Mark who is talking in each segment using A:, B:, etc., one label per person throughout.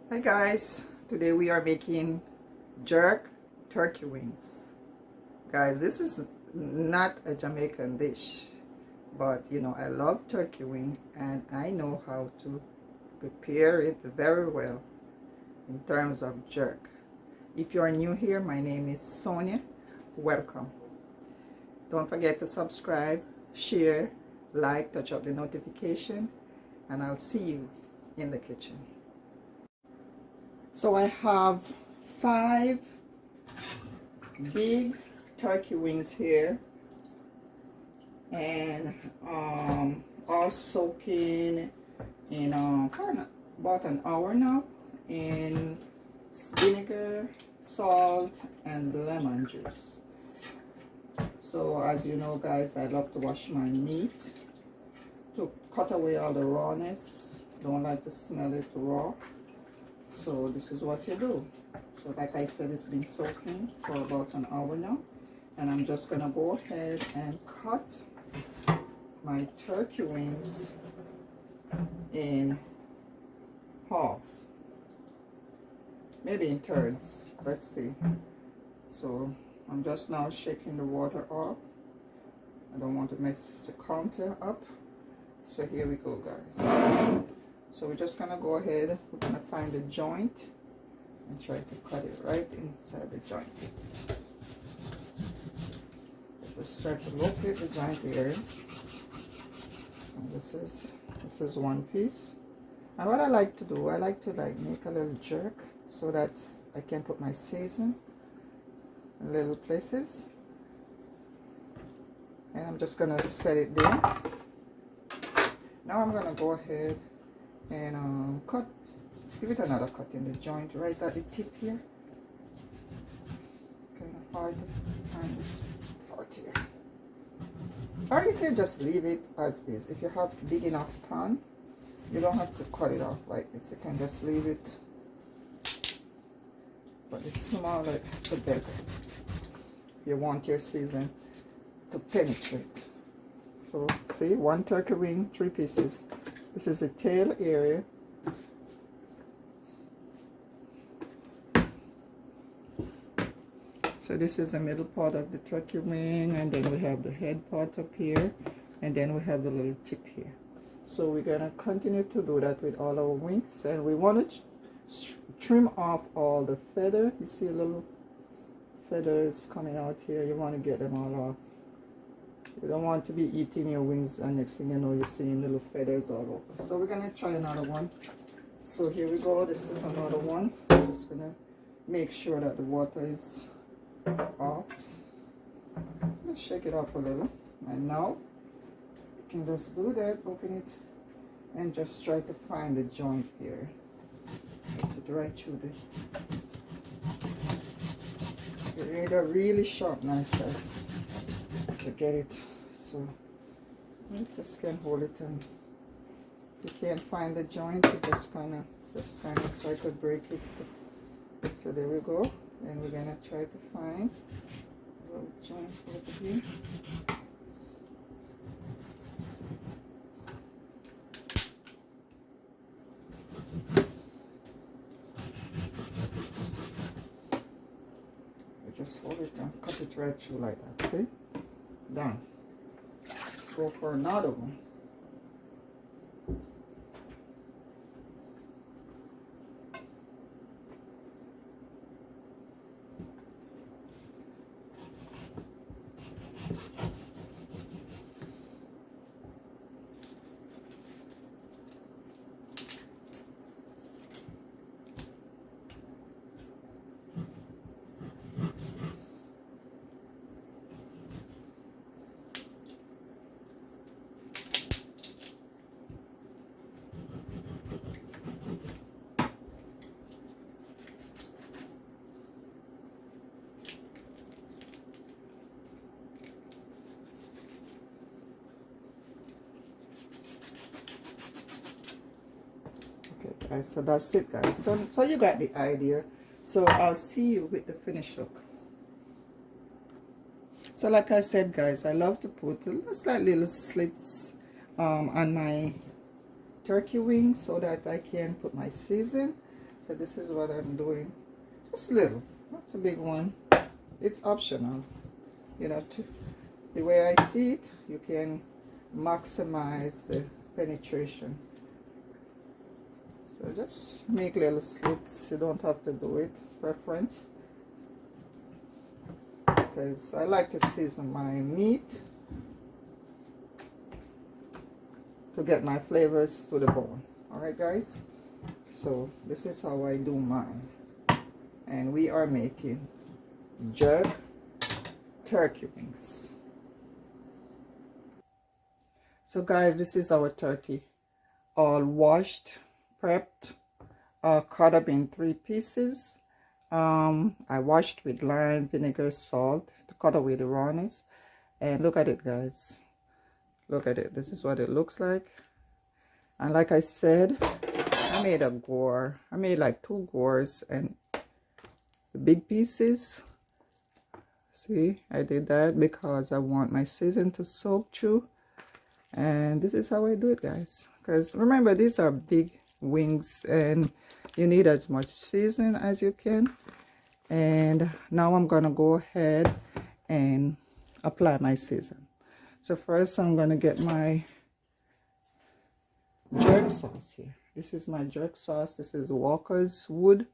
A: Hi guys, today we are making jerk turkey wings. Guys, this is not a Jamaican dish, but you know, I love turkey wing and I know how to prepare it very well in terms of jerk. If you are new here, my name is Sonia. Welcome. Don't forget to subscribe, share, like, touch up the notification, and I'll see you in the kitchen. So I have 5 big turkey wings here, and all soaking in for about an hour now in vinegar, salt, and lemon juice. So as you know guys, I love to wash my meat to cut away all the rawness. Don't like to smell it raw. So this is what you do. So like I said, it's been soaking for about an hour now, and I'm just gonna go ahead and cut my turkey wings in half, maybe in thirds. Let's see. So I'm just now shaking the water off. I don't want to mess the counter up. So here we go guys. So we're just gonna go ahead, we're gonna find the joint and try to cut it right inside the joint. Just try to locate the joint area. And this is one piece. And what I like to do, I like to make a little jerk so that I can put my season in little places. And I'm just gonna set it there. Now I'm gonna go ahead and give it another cut in the joint right at the tip here. Kind of hard to find this part here. Or you can just leave it as is. If you have big enough pan, you don't have to cut it off like this. You can just leave it. But the smaller the better. If you want your season to penetrate. So see, 1 turkey wing, 3 pieces. This is the tail area. So this is the middle part of the turkey wing, and then we have the head part up here, and then we have the little tip here. So we're gonna continue to do that with all our wings, and we want to trim off all the feather. You see little feathers coming out here. You want to get them all off. You don't want to be eating your wings and next thing you know you're seeing little feathers all over. So we're gonna try another one. So here we go, this is another one. I'm just gonna make sure that the water is off. Let's shake it up a little. And now you can just do that, open it, and just try to find the joint here. Put it right through the. You need a really sharp knife guys to get it. So you just can hold it, and if you can't find the joint, you just kind of try to break it. So there we go, and we're gonna try to find a little joint over here. We just hold it and cut it right through like that. See? Done. Let's go for another one. Guys, so that's it guys. So you got the idea. So I'll see you with the finished look. So like I said, guys, I love to put just like little slits on my turkey wings so that I can put my season. So this is what I'm doing. Just little, not a big one. It's optional. You know, the way I see it, you can maximize the penetration. So just make little slits. You don't have to do it, preference. Because I like to season my meat to get my flavors to the bone. Alright guys, so this is how I do mine. And we are making jerk turkey wings. So guys, this is our turkey, all washed, prepped, cut up in 3 pieces. I washed with lime, vinegar, salt to cut away the rawness. And look at it, guys. Look at it. This is what it looks like. And like I said, I made a gore. I made like 2 gores and the big pieces. See, I did that because I want my season to soak through. And this is how I do it, guys. Because remember, these are big wings and you need as much season as you can. And now I'm gonna go ahead and apply my season. So first I'm gonna get my jerk sauce here. This is my jerk sauce. This is Walker's Wood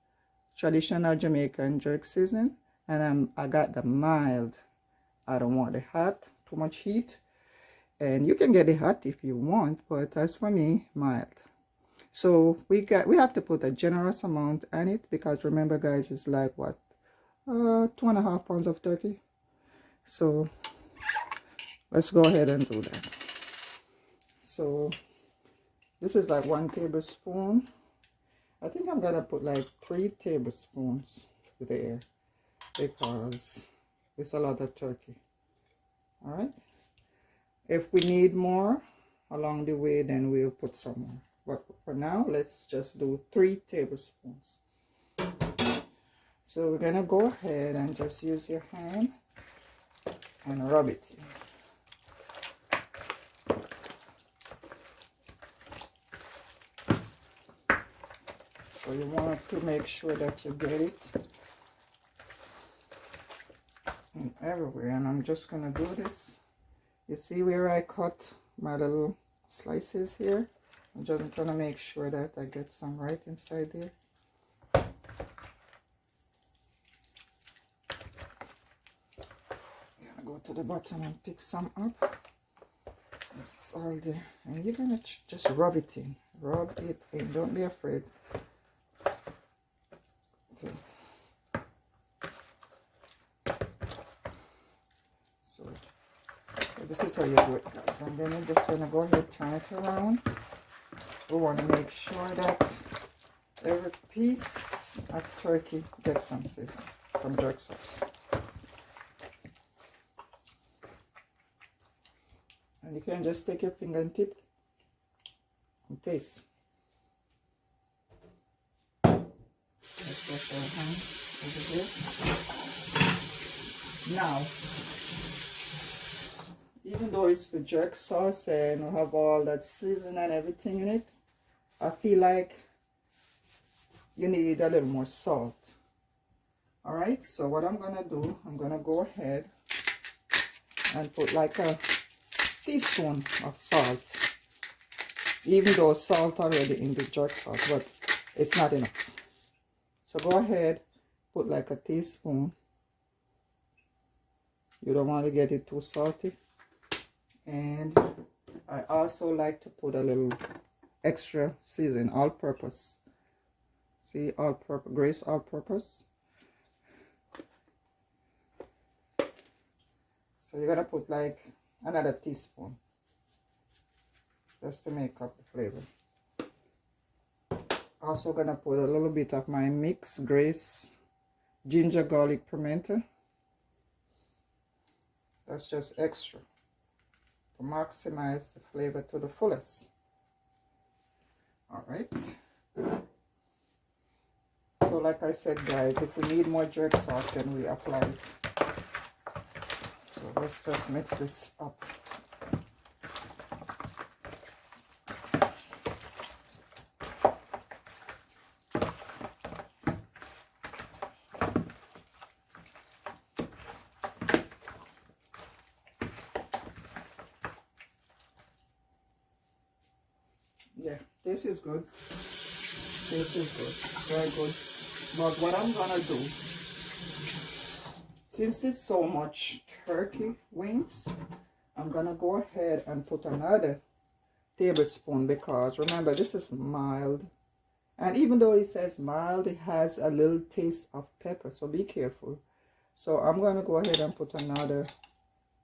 A: traditional Jamaican jerk seasoning, and I got the mild. I don't want the hot, too much heat. And you can get it hot if you want, but as for me, mild. So we have to put a generous amount on it because remember, guys, it's like what, 2.5 pounds of turkey. So let's go ahead and do that. So this is like 1 tablespoon. I think I'm gonna put like 3 tablespoons there because it's a lot of turkey. All right. If we need more along the way, then we'll put some more. But for now, let's just do 3 tablespoons. So we're gonna go ahead and just use your hand and rub it in. So you want to make sure that you get it in everywhere. And I'm just gonna do this. You see where I cut my little slices here? I'm just trying to make sure that I get some right inside there. I'm gonna go to the bottom and pick some up. This is all there. And you're gonna just rub it in. Rub it in. Don't be afraid. So this is how you do it, guys. And then you're just gonna go ahead, turn it around. We want to make sure that every piece of turkey gets some season, some jerk sauce. And you can just take your finger and tip and taste. Let's get our hand over here. Now, even though it's the jerk sauce and we have all that season and everything in it, I feel like you need a little more salt. Alright, so what I'm gonna do, I'm gonna go ahead and put like a teaspoon of salt. Even though salt already in the jerk sauce, but it's not enough. So go ahead, put like a teaspoon. You don't want to get it too salty. And I also like to put a little extra season, all-purpose. See, all-purpose, Grace all-purpose. So you're gonna put like another teaspoon, just to make up the flavor. Also gonna put a little bit of my mixed Grace ginger garlic pimento. That's just extra to maximize the flavor to the fullest. All right. So like I said, guys, if we need more jerk sauce, then we apply it. So go let's just mix this up. Yeah, this is good. This is good. Very good. But what I'm gonna do, since it's so much turkey wings, I'm gonna go ahead and put another tablespoon, because remember, this is mild, and even though it says mild, it has a little taste of pepper, so be careful. So I'm gonna go ahead and put another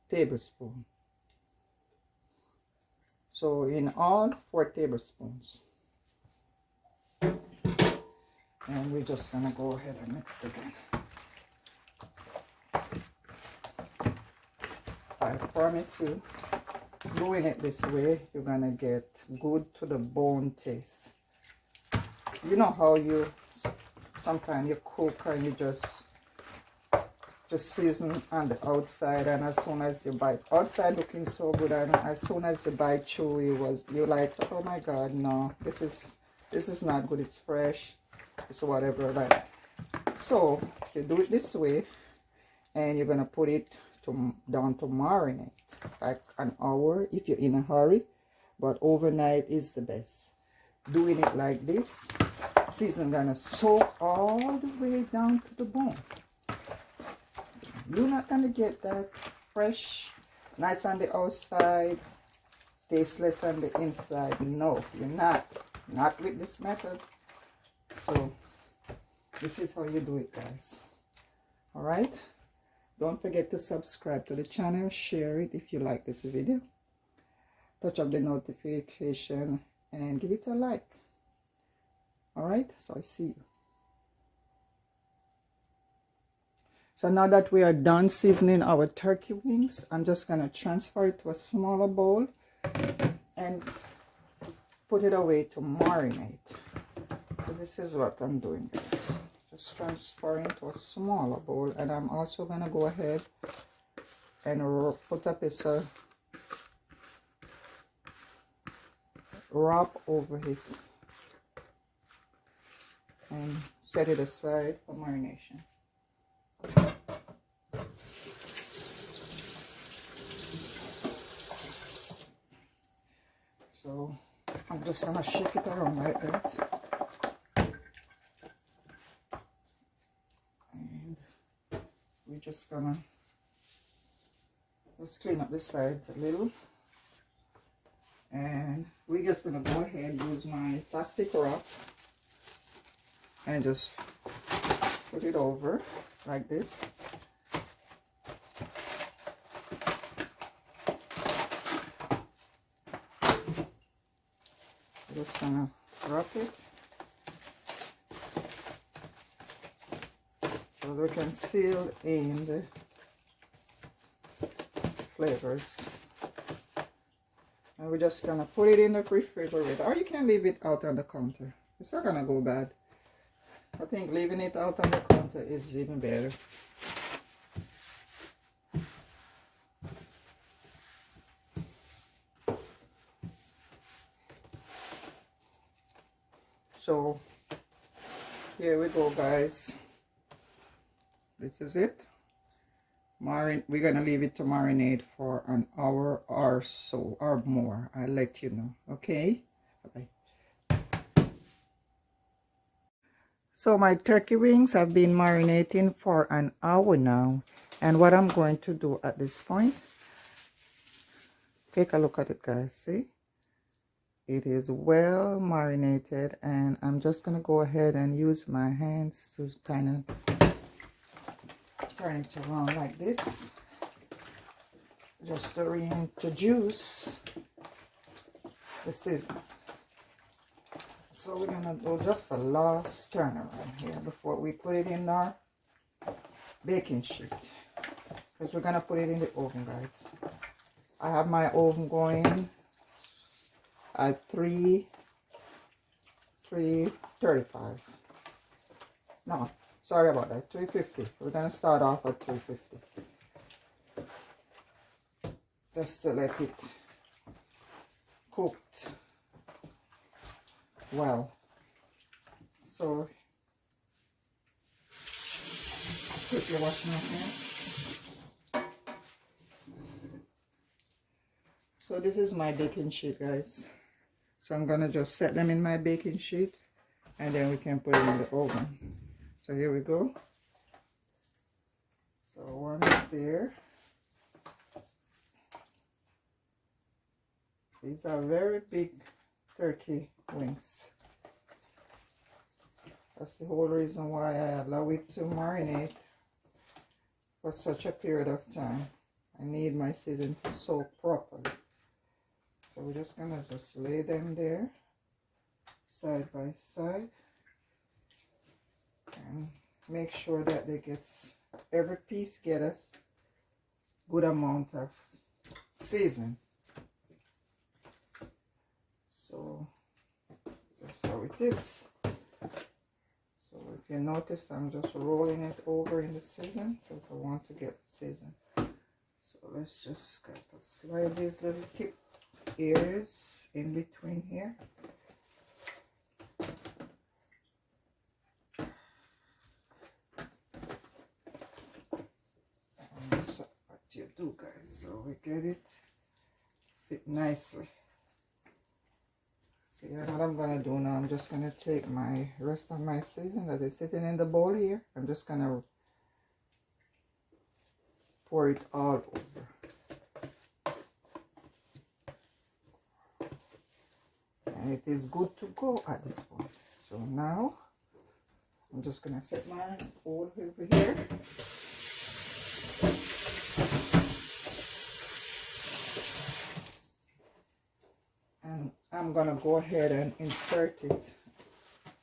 A: tablespoon. So in all, 4 tablespoons. And we're just gonna go ahead and mix again. I promise you, doing it this way, you're gonna get good to the bone taste. You know how you sometimes you cook and you just season on the outside, and as soon as you bite, outside looking so good, and as soon as you bite through, you're like, oh my god, no, this is not good. It's fresh, it's whatever, like. So you do it this way, and you're gonna put it down to marinate like an hour if you're in a hurry, but overnight is the best. Doing it like this, season gonna soak all the way down to the bone. You're not gonna get that fresh, nice on the outside, tasteless on the inside. No, you're not with this method. So this is how you do it, guys. All right, don't forget to subscribe to the channel, share it if you like this video, touch up the notification and give it a like. All right, so I see you. So now that we are done seasoning our turkey wings, I'm just gonna transfer it to a smaller bowl and put it away to marinate. So this is what I'm doing, guys. Just transferring to a smaller bowl, and I'm also gonna go ahead and put a piece of wrap over it and set it aside for marination. So I'm just gonna shake it around like that, and we're just gonna clean up the side a little, and we're just gonna go ahead and use my plastic wrap and just put it over like this. Just gonna wrap it so we can seal in the flavors, and we're just gonna put it in the refrigerator, or you can leave it out on the counter. It's not gonna go bad. I think leaving it out on the counter is even better. So here we go, guys. This is it. We're gonna leave it to marinate for an hour or so or more. I'll let you know. Okay, bye. So my turkey wings have been marinating for an hour now, and what I'm going to do at this point, take a look at it, guys. See, it is well marinated, and I'm just gonna go ahead and use my hands to kind of turn it around like this, just to reintroduce the season. So we're gonna do just the last turn around here before we put it in our baking sheet, because we're gonna put it in the oven, guys. I have my oven going at 335. No, sorry about that, 350. We're gonna start off at 350. just to let it cooked well. So quickly wash my hands. So this is my baking sheet, guys. So I'm gonna just set them in my baking sheet, and then we can put it in the oven. So here we go. So one is there. These are very big turkey wings. That's the whole reason why I allow it to marinate for such a period of time. I need my season to soak properly. So we're just gonna just lay them there side by side and make sure that they get, every piece get a good amount of season. So that's how it is. So if you notice, I'm just rolling it over in the season because I want to get season. So let's just kind of slide these little tip areas in between here. And that's what you do, guys. So we get it fit nicely. See what I'm gonna do now, I'm just gonna take my rest of my season that is sitting in the bowl here. I'm just gonna pour it all over. And it is good to go at this point. So now I'm just gonna set my bowl over here. And I'm gonna go ahead and insert it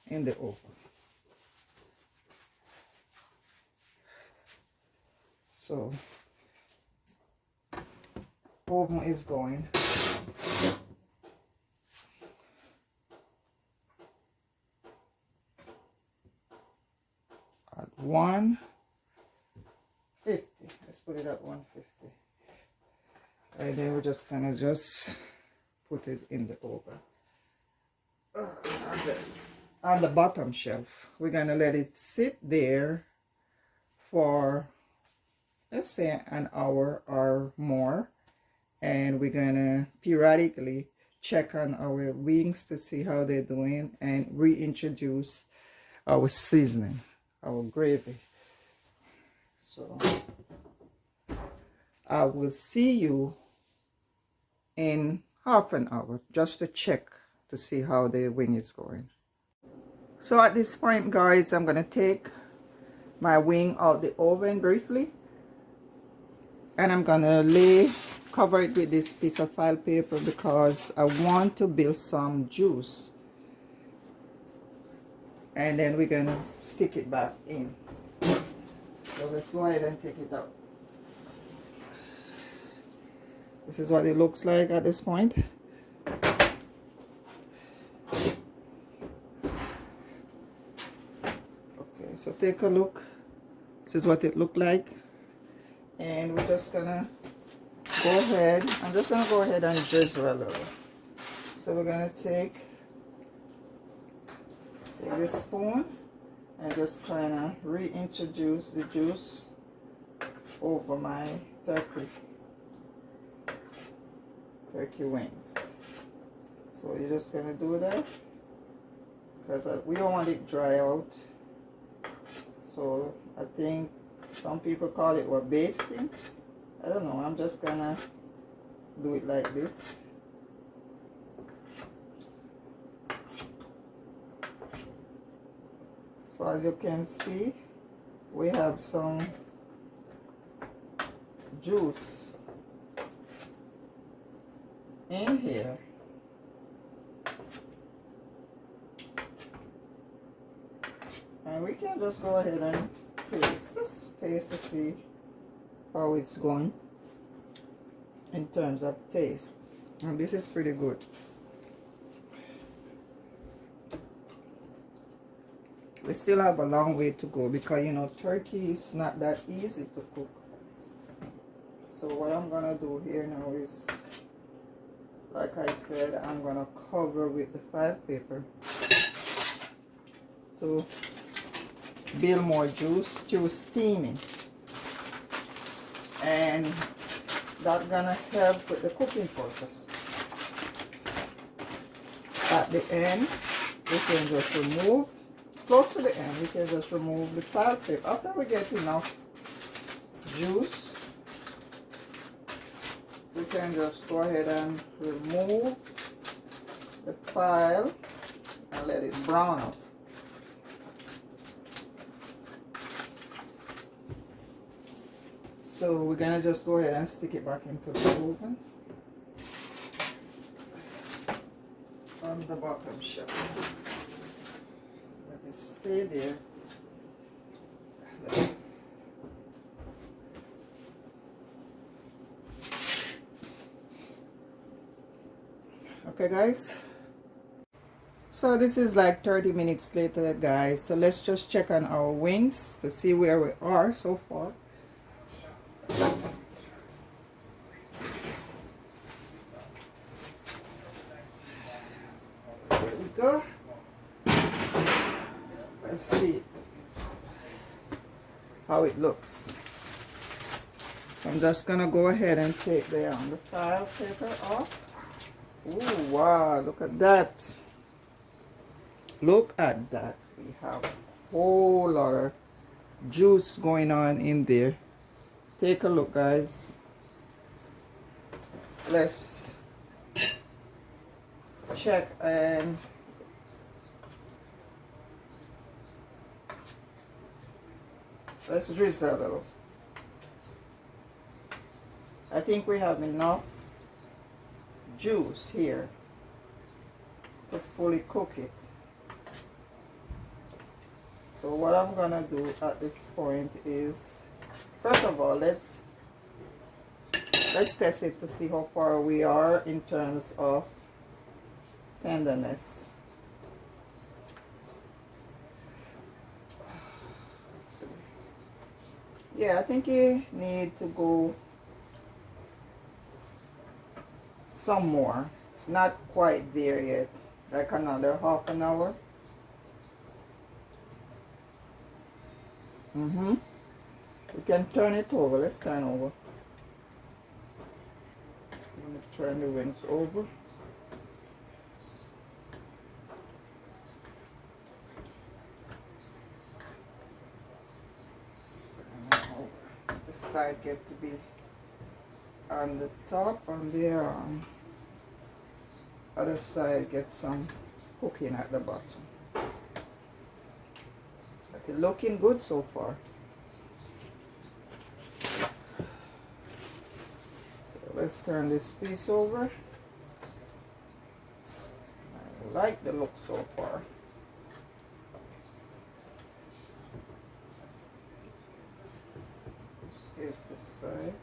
A: in the oven. So oven is going. At 150. Let's put it at 150. And then we're just gonna put it in the oven. On the bottom shelf, we're gonna let it sit there for, let's say, an hour or more, and we're gonna periodically check on our wings to see how they're doing and reintroduce our seasoning, our gravy. So I will see you in half an hour just to check to see how the wing is going. So at this point, guys, I'm gonna take my wing out the oven briefly, and I'm gonna cover it with this piece of file paper because I want to build some juice, and then we're gonna stick it back in. So let's go ahead and take it out. This is what it looks like at this point. Okay, so take a look. This is what it looked like. And we're just gonna go ahead. I'm just gonna go ahead and drizzle a little. So we're gonna take this spoon and just kind of reintroduce the juice over my turkey wings. So you're just gonna do that because we don't want it dry out. So I think some people call it basting. I don't know. I'm just gonna do it like this. So as you can see, we have some juice in here. And we can just go ahead and just taste to see how it's going in terms of taste. And this is pretty good. We still have a long way to go because, you know, turkey is not that easy to cook. So what I'm gonna do here now is, like I said, I'm gonna cover with the file paper to build more juice to steaming, and that's gonna help with the cooking process. At the end, we can just remove, close to the end, we can just remove the file paper. After we get enough juice, we can just go ahead and remove the file and let it brown up. So we're gonna just go ahead and stick it back into the oven on the bottom shelf. Let it stay there. Okay guys, so this is like 30 minutes later guys, so let's just check on our wings to see where we are so far. There we go. Let's see how it looks. So I'm just gonna go ahead and take the file paper off. Oh wow, look at that. Look at that. We have a whole lot of juice going on in there. Take a look guys. Let's check and let's drizzle a little. I think we have enough juice here to fully cook it. So what I'm gonna do at this point is, first of all, let's test it to see how far we are in terms of tenderness. Yeah, I think you need to go some more. It's not quite there yet. Like another half an hour. We can turn it over. Let's turn over. I'm going to turn the wings over. This side get to be on the top, on the other side get some cooking at the bottom. But it's looking good so far. So let's turn this piece over. I like the look so far. Here's this side.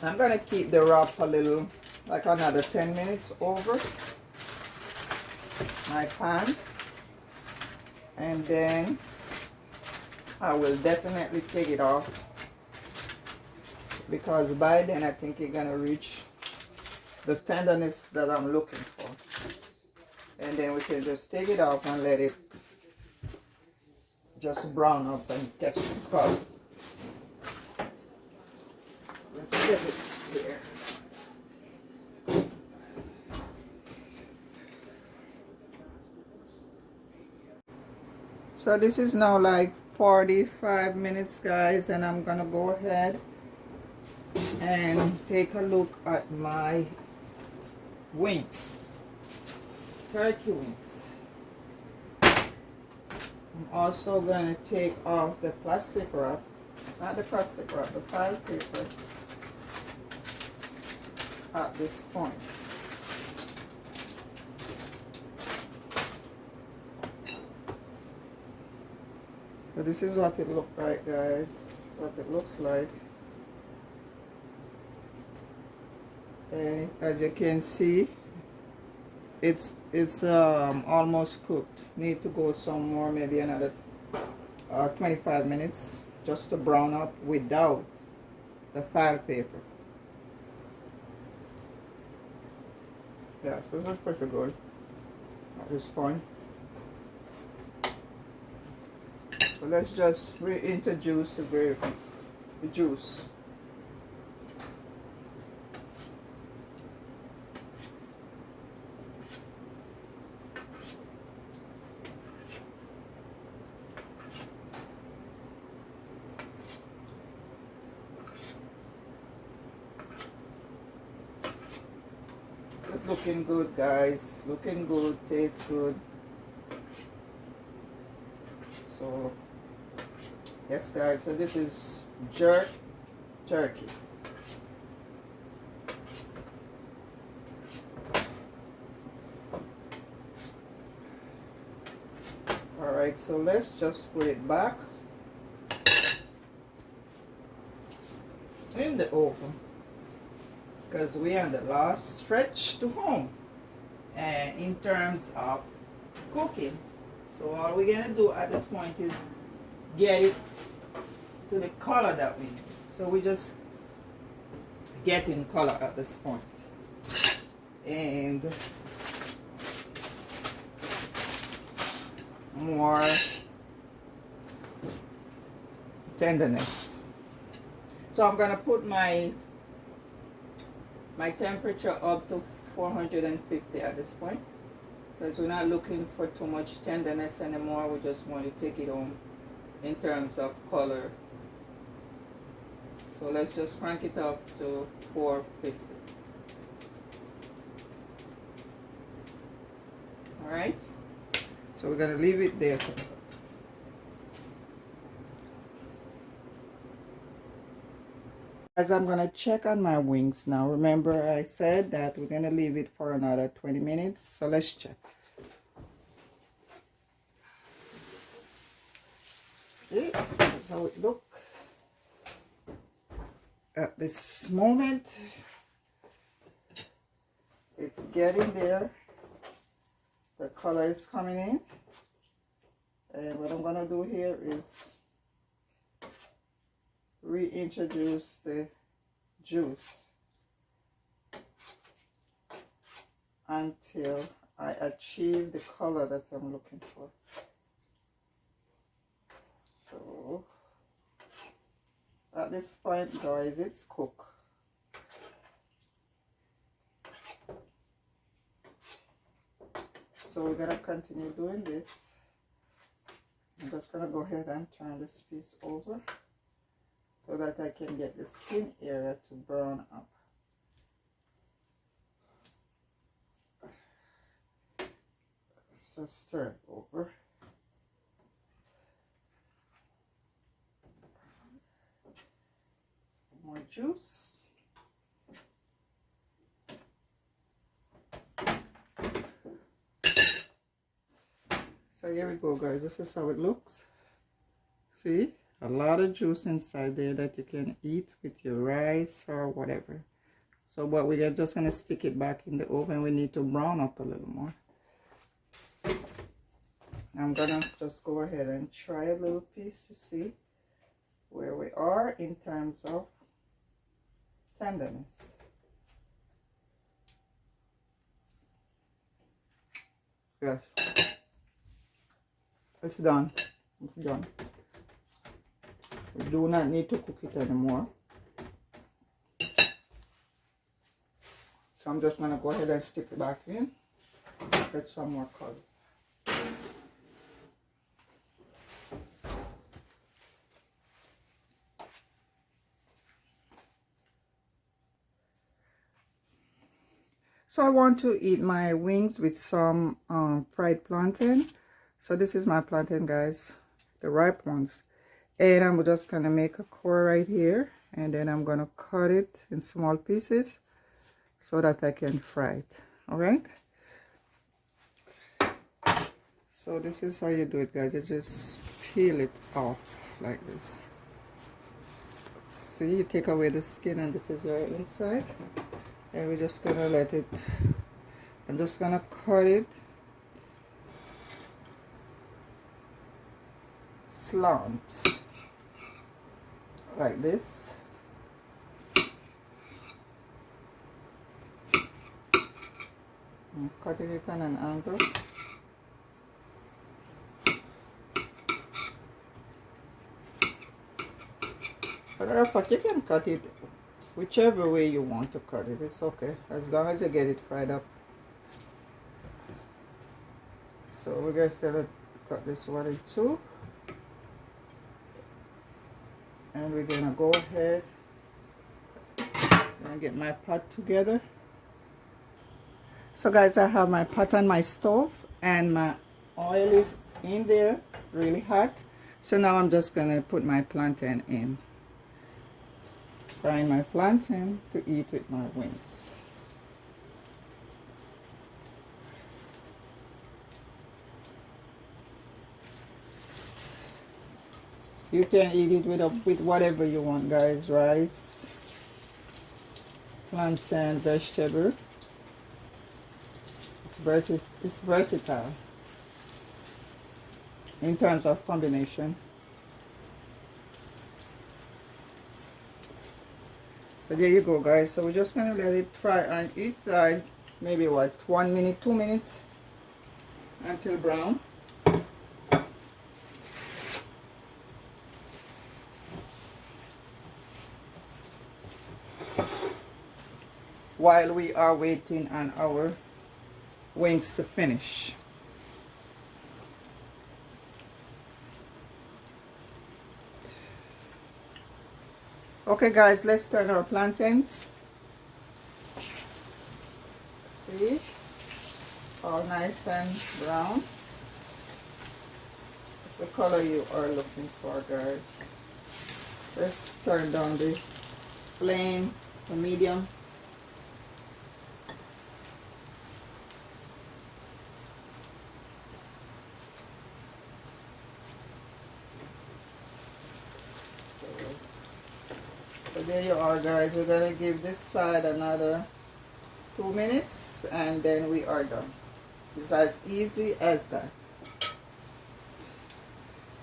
A: I'm gonna keep the wrap a little, like another 10 minutes over my pan, and then I will definitely take it off, because by then I think you're gonna reach the tenderness that I'm looking for. And then we can just take it off and let it just brown up and catch the scald. Let's get it here. So this is now like 45 minutes guys, and I'm gonna go ahead and take a look at my wings, turkey wings. I'm also going to take off the plastic wrap, not the plastic wrap, the file paper at this point. So this is what it looks like guys, what it looks like. And as you can see, it's almost cooked. Need to go some more, maybe another 25 minutes just to brown up without the file paper. Yeah, so that's pretty good at this point. So let's just reintroduce the gravy, the juice. It's looking good, guys. Looking good, tastes good. So yes, guys, so this is jerk turkey. Alright, so let's just put it back in the oven because we are on the last stretch to home and in terms of cooking. So all we're gonna do at this point is get it to the color that we need. So we just get in color at this point. And more tenderness. So I'm gonna put my temperature up to 450 at this point because we're not looking for too much tenderness anymore. We just want to take it home in terms of color. So let's just crank it up to 450. Alright, so we're gonna leave it there. As I'm gonna check on my wings now. Remember I said that we're gonna leave it for another 20 minutes, so let's check. Okay, that's how it looks at this moment. It's getting there. The color is coming in. And what I'm gonna do here is reintroduce the juice until I achieve the color that I'm looking for. So at this point, guys, it's cooked. So we're gonna continue doing this. I'm just gonna go ahead and turn this piece over so that I can get the skin area to brown up. So stir it over. More juice. So here we go, guys. This is how it looks. See? A lot of juice inside there that you can eat with your rice or whatever. So but we're just going to stick it back in the oven. We need to brown up a little more. I'm going to just go ahead and try a little piece to see where we are in terms of tenderness. Yes. It's done. It's done. We do not need to cook it anymore. So I'm just going to go ahead and stick it back in. Get some more color. So I want to eat my wings with some fried plantain. So this is my plantain, guys, the ripe ones. And I'm just going to make a core right here. And then I'm going to cut it in small pieces so that I can fry it. Alright? So this is how you do it, guys. You just peel it off like this. See, you take away the skin and this is your inside. And we're just gonna let it, I'm just gonna cut it slant like this. I'm cutting it on an angle. Matter of fact, you can cut it whichever way you want to cut it. It's okay, as long as you get it fried up. So we're just gonna cut this one in two. And we're gonna go ahead and get my pot together. So guys, I have my pot on my stove and my oil is in there, really hot. So now I'm just gonna put my plantain in. Frying my plantain to eat with my wings. You can eat it with whatever you want, guys. Rice, plantain, vegetable. It's versatile in terms of combination. So there you go, guys. So we're just gonna let it fry and it fried maybe what, 1 minute, 2 minutes until brown. While we are waiting on our wings to finish. Okay guys, let's turn our plantains. See, all nice and brown. It's the color you are looking for, guys. Let's turn down this flame to medium. So there you are, guys. We're gonna give this side another 2 minutes and then we are done. It's as easy as that.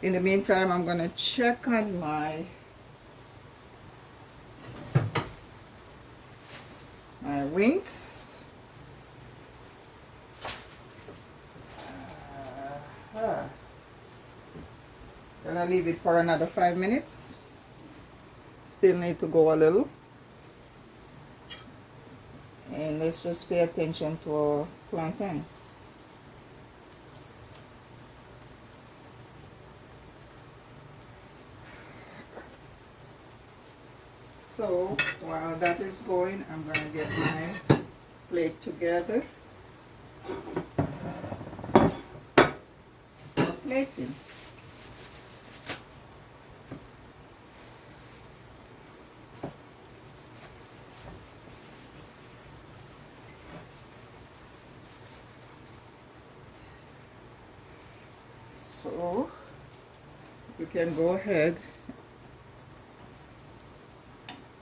A: In the meantime, I'm gonna check on my wings. Gonna leave it for another 5 minutes. Still need to go a little. And let's just pay attention to our plantains. So while that is going, I'm gonna get my plate together for plating. So you can go ahead.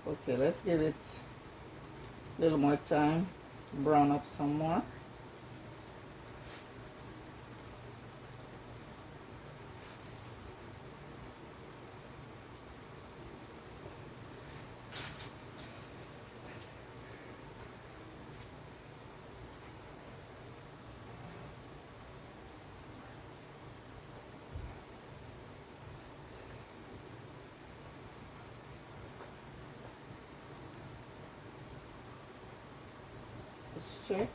A: Okay, let's give it a little more time to brown up some more. Let's check.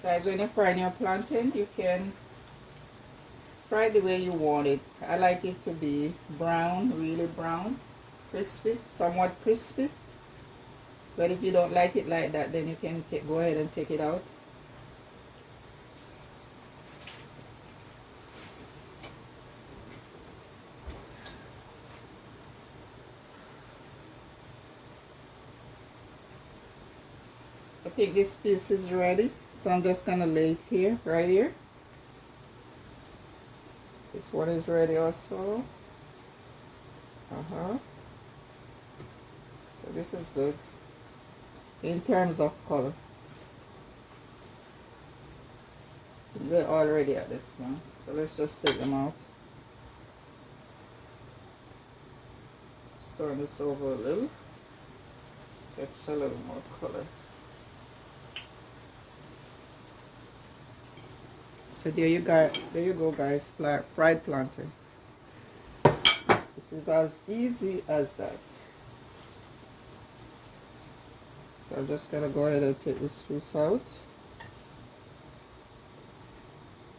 A: Guys, when you're frying your plantain, you can fry the way you want it. I like it to be brown, really brown, crispy, somewhat crispy. But if you don't like it like that, then you can go ahead and take it out. I think this piece is ready, so I'm just gonna lay it here, right here. This one is ready also. So this is good in terms of color. They're already at this one, so let's just take them out. Turn this over a little. Gets a little more color. So there you go guys, fried plantain. It is as easy as that. So I'm just gonna go ahead and take this piece out.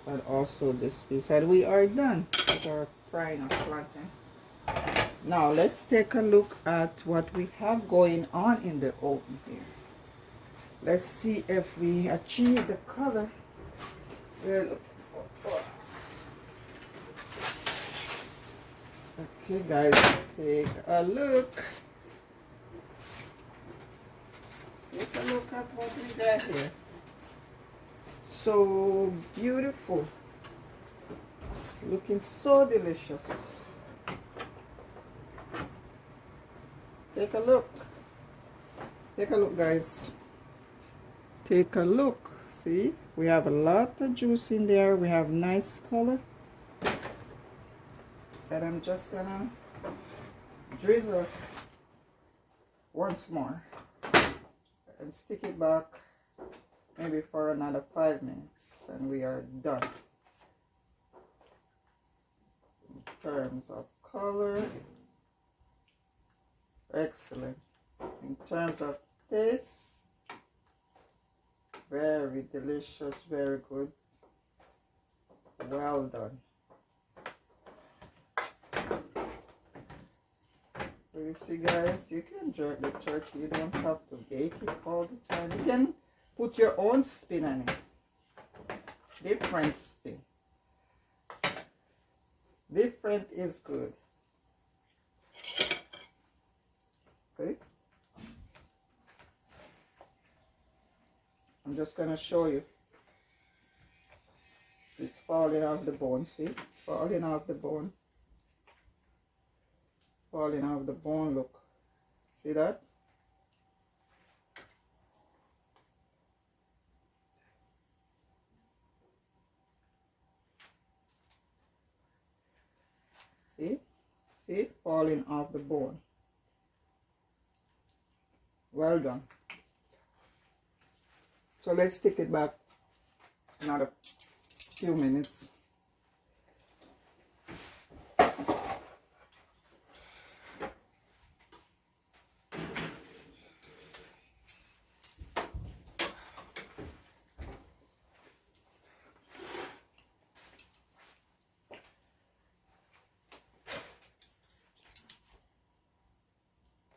A: And also this piece. And we are done with our frying of plantain. Now let's take a look at what we have going on in the oven here. Let's see if we achieve the color we're looking for. Okay guys, take a look. Take a look at what we got here. So beautiful. It's looking so delicious. Take a look. Take a look guys. Take a look. See, we have a lot of juice in there. We have nice color. And I'm just gonna drizzle once more and stick it back maybe for another 5 minutes, and we are done. In terms of color, excellent. In terms of taste, very delicious, very good. Well done. So you see guys, you can jerk the turkey. You don't have to bake it all the time. You can put your own spin on it. Different spin. Different is good. Okay. I'm just gonna show you. It's falling off the bone, see? Falling off the bone. Falling off the bone, look. See that? See? See? Falling off the bone. Well done. So let's stick it back another few minutes.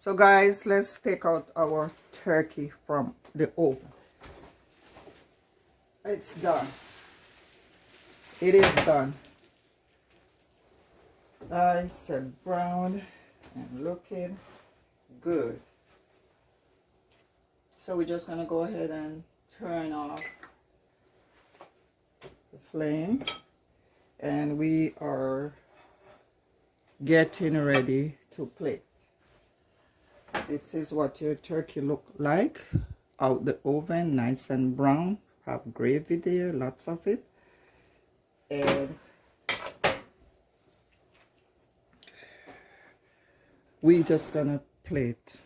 A: So guys, let's take out our turkey from the oven. It's done. It is done. Nice and brown and looking good. So we're just gonna go ahead and turn off the flame, and we are getting ready to plate. This is what your turkey look like out the oven, nice and brown. Have gravy there, lots of it. And we just gonna plate.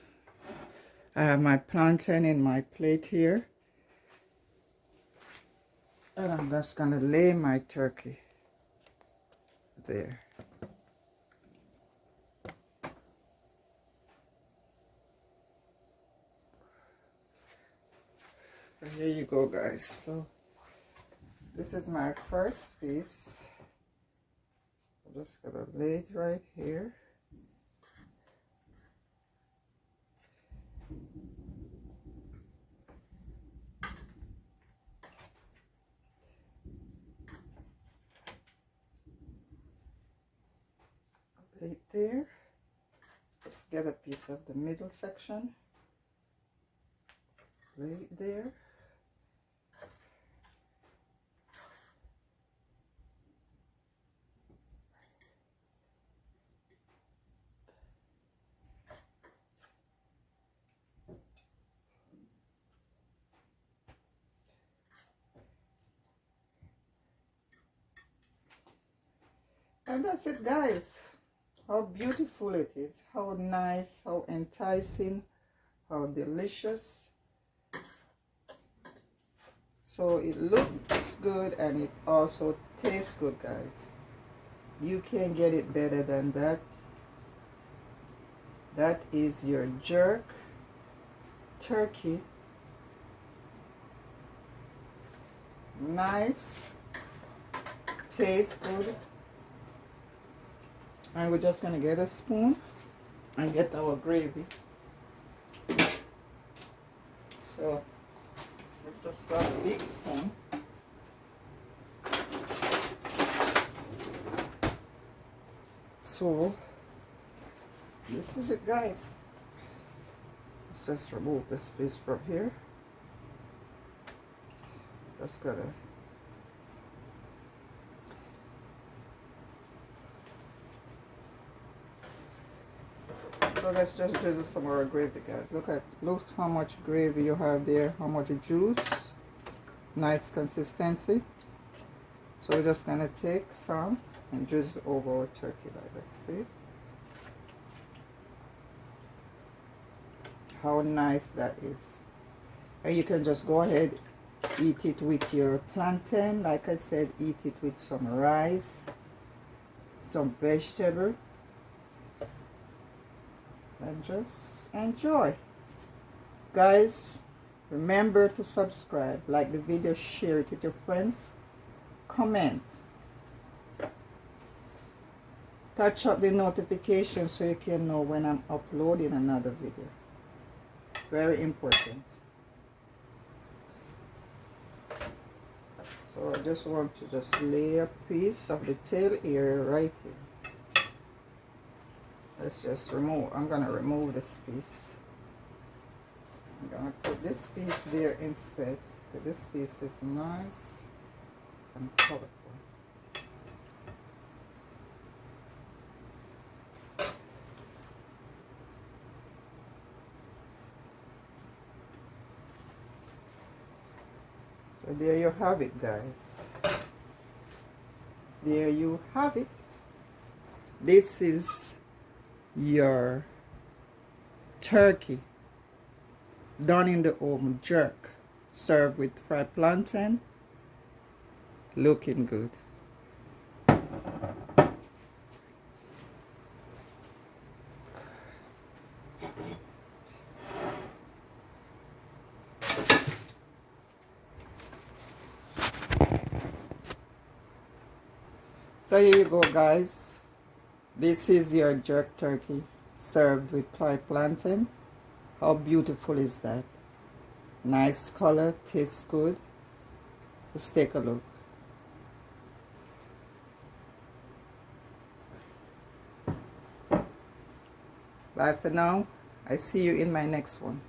A: I have my plantain in my plate here, and I'm just gonna lay my turkey there. So here you go guys. So this is my first piece. I'm just gonna lay it right here. Right there. Let's get a piece of the middle section. Right there. And that's it, guys. How beautiful it is. How nice, how enticing, how delicious. So it looks good and it also tastes good, guys. You can't get it better than that. That is your jerk turkey. Nice, tastes good. And we're just gonna get a spoon and get our gravy. So let's just grab a big spoon. So this is it, guys. Let's just remove this piece from here. Just gotta so let's just do some more gravy, guys. Look how much gravy you have there, how much juice, nice consistency. So we're just gonna take some and drizzle it over our turkey like this. See how nice that is. And you can just go ahead, eat it with your plantain. Like I said, eat it with some rice, some vegetable, and just enjoy. Guys, remember to subscribe, like the video, share it with your friends, comment, touch up the notifications so you can know when I'm uploading another video. Very important. So I just want to just lay a piece of the tail area right here. Let's just remove, I'm gonna remove this piece. I'm gonna put this piece there instead. This piece is nice and colorful. So there you have it, guys. There you have it. This is your turkey done in the oven jerk, served with fried plantain. Looking good. So here you go, guys. This is your jerk turkey served with fried plantain. How beautiful is that? Nice color, tastes good. Let's take a look. Bye for now. I see you in my next one.